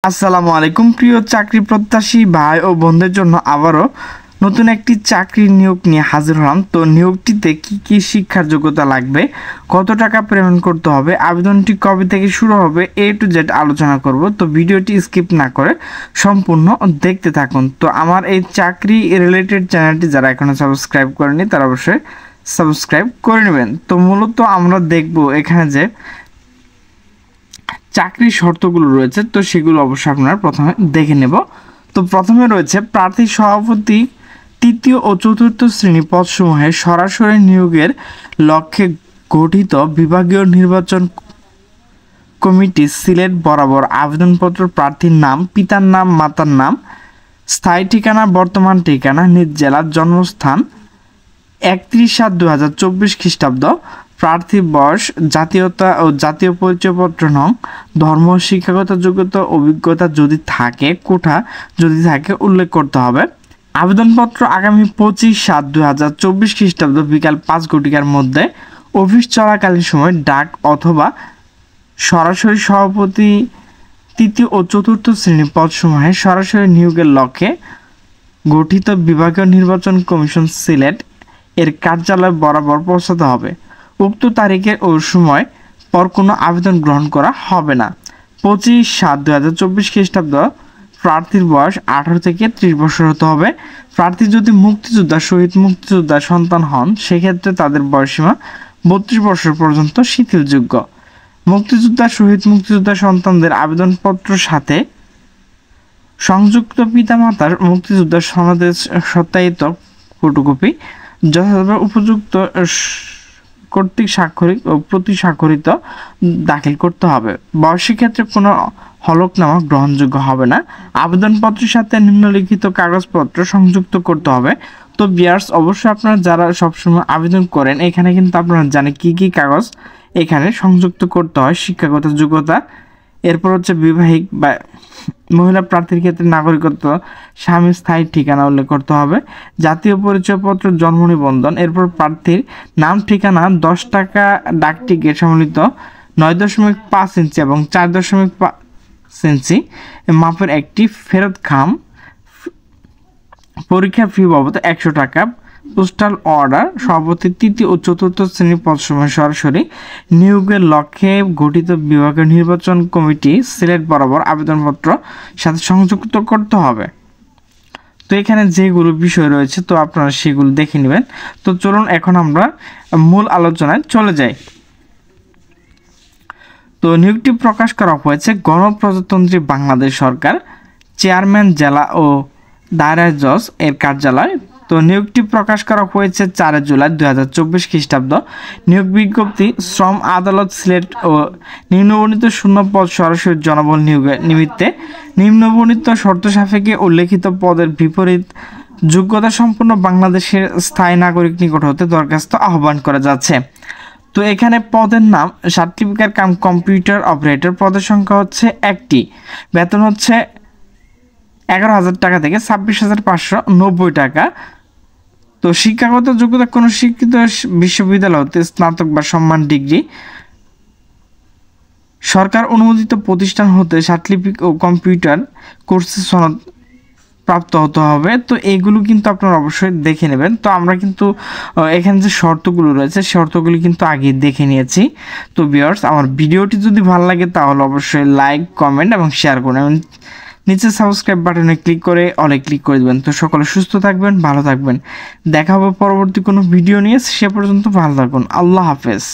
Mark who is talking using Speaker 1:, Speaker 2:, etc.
Speaker 1: আসসালামু আলাইকুম প্রিয় চাকরি প্রত্যাশী ভাই ও বোনদের জন্য আবারও নতুন একটি চাকরির নিয়োগ নিয়ে হাজির হলাম। তো নিয়োগটিতে কি কি শিক্ষার যোগ্যতা লাগবে, কত টাকা পেমেন্ট করতে হবে, আবেদনটি কবে থেকে শুরু হবে, A to Z আলোচনা করব। তো ভিডিওটি স্কিপ না করে সম্পূর্ণ দেখতে থাকুন। তো আমার এই চাকরি রিলেটেড চ্যানেলটি যারা এখনো সাবস্ক্রাইব করেনি তারা অবশ্যই সাবস্ক্রাইব করে নেবেন। তো মূলত আমরা দেখব এখানে যে চাকরির শর্তগুলো রয়েছে, তো সেগুলো অবশ্যই আপনারা প্রথমে দেখে নেব। তো প্রথমে রয়েছে প্রার্থী সভাপতি তৃতীয় ও চতুর্থ শ্রেণী পদসমূহে সরাসরি নিয়োগের লক্ষ্যে গঠিত বিভাগীয় নির্বাচন কমিটি সিলেট বরাবর আবেদনপত্র, প্রার্থীর নাম, পিতার নাম, মাতার নাম, স্থায়ী ঠিকানা, বর্তমান ঠিকানা, নিজ জেলার জন্মস্থান, 31/7/2024 খ্রিস্টাব্দ, প্রার্থীর বয়স, জাতীয়তা ও জাতীয় পরিচয়পত্র নং, ধর্ম, শিক্ষাগত যোগ্যতা, অভিজ্ঞতা যদি থাকে, কোঠা যদি থাকে উল্লেখ করতে হবে। আবেদনপত্র আগামী 25/7/2024 খ্রিস্টাব্দ বিকাল 5 ঘটিকার মধ্যে অফিস চলাকালীন সময় ডাক অথবা সরাসরি সভাপতি তৃতীয় ও চতুর্থ শ্রেণী পদসমূহে সরাসরি নিয়োগের লক্ষ্যে গঠিত বিভাগীয় নির্বাচন কমিশন সিলেট এর কার্যালয় বরাবর পৌঁছাতে হবে। উক্ত তারিখে ও সময় পর কোনো আবেদন গ্রহণ করা হবে না। 25/7/2024 খ্রিস্টাব্দ প্রার্থীর বয়স 18 থেকে 30 বছর হতে হবে। প্রার্থী যদি মুক্তিযোদ্ধা, শহীদ মুক্তিযোদ্ধার সন্তান হন সেক্ষেত্রে তাদের বয়সসীমা 32 বছর পর্যন্ত শিথিলযোগ্য। মুক্তিযোদ্ধা, শহীদ মুক্তিযোদ্ধার সন্তানদের আবেদনপত্র সাথে সংযুক্ত পিতামাতার মুক্তিযোদ্ধার সনদের সত্যায়িত ফটোকপি যথাযথ উপযুক্ত কর্তৃক স্বাক্ষরিত ও প্রতি স্বাক্ষরিত দাখিল করতে হবে। বয়সের ক্ষেত্রে কোনো হলফনামা গ্রহণযোগ্য হবে না। আবেদনপত্রের সাথে নিম্নলিখিত কাগজপত্র সংযুক্ত করতে হবে। তো ভিউয়ার্স, অবশ্যই আপনারা যারা সবসময় আবেদন করেন এখানে কিন্তু আপনারা জানেন কি কি কাগজ এখানে সংযুক্ত করতে হয়। শিক্ষাগত যোগ্যতা, এরপর হচ্ছে বিবাহিক বা মহিলা প্রার্থীর ক্ষেত্রে নাগরিকত্ব, স্বামীর স্থায়ী ঠিকানা উল্লেখ করতে হবে, জাতীয় পরিচয়পত্র, জন্ম নিবন্ধন, এরপর প্রার্থীর নাম, ঠিকানা, 10 টাকা ডাক টিকিট সম্বলিত 9.5 ইঞ্চি এবং 4.5 ইঞ্চি মাপের একটি ফেরত খাম, পরীক্ষা ফি বাবদ 100 টাকা, পোস্টাল অর্ডার, সভাপতি তৃতীয় ও চতুর্থ শ্রেণীর পদসমূহে সরাসরি নিয়োগের লক্ষ্যে গঠিত বিভাগীয় নির্বাচন কমিটি সিলেট বরাবর আবেদনপত্র সাথে সংযুক্ত করতে হবে। তো এখানে যেগুলো বিষয় রয়েছে তো আপনারা সেগুলো দেখে নেবেন। তো চলুন এখন আমরা মূল আলোচনায় চলে যাই। তো নিয়োগটি প্রকাশ করা হয়েছে গণপ্রজাতন্ত্রী বাংলাদেশ সরকার, চেয়ারম্যান জেলা ও দায়রা জজ এর কার্যালয়। তো নিয়োগটি প্রকাশ করা হয়েছে 4 জুলাই 2024 খ্রিস্টাব্দ। নিয়োগ বিজ্ঞপ্তি শ্রম আদালত সিলেট ও নিম্নবর্ণিত শূন্যপদ সরাসরি জনবল নিয়োগের নিমিত্তে নিম্নবর্ণিত শর্ত সাপেক্ষে উল্লেখিত পদের বিপরীত যোগ্যতা সম্পন্ন বাংলাদেশের স্থায়ী নাগরিক নিকট হতে দরখাস্ত আহ্বান করা যাচ্ছে। তো এখানে পদের নাম সার্টিফিকেট কাম কম্পিউটার অপারেটর, পদের সংখ্যা হচ্ছে 1টি, বেতন হচ্ছে 11,000 টাকা থেকে 26,590 টাকা। তো শিক্ষাগত যোগ্যতা কোনো শিক্ষিত বিশ্ববিদ্যালয় হতে স্নাতক বা সম্মান ডিগ্রি, সরকার অনুমোদিত প্রতিষ্ঠান হতে সার্টিফিকেট ও কম্পিউটার কোর্সে সনদ প্রাপ্ত হতে হবে। তো এইগুলো কিন্তু আপনারা অবশ্যই দেখে নেবেন। তো আমরা কিন্তু এখানে যে শর্তগুলো রয়েছে শর্তগুলি কিন্তু আগে দেখে নিয়েছি। তো ভিউয়ার্স, আমার ভিডিওটি যদি ভালো লাগে তাহলে অবশ্যই লাইক, কমেন্ট এবং শেয়ার করুন। নিচে সাবস্ক্রাইব বাটনে ক্লিক করে অলে ক্লিক করে দেবেন। তো সকলে সুস্থ থাকবেন, ভালো থাকবেন। দেখা হবে পরবর্তী কোনো ভিডিও নিয়ে। সে পর্যন্ত ভালো থাকুন। আল্লাহ হাফেজ।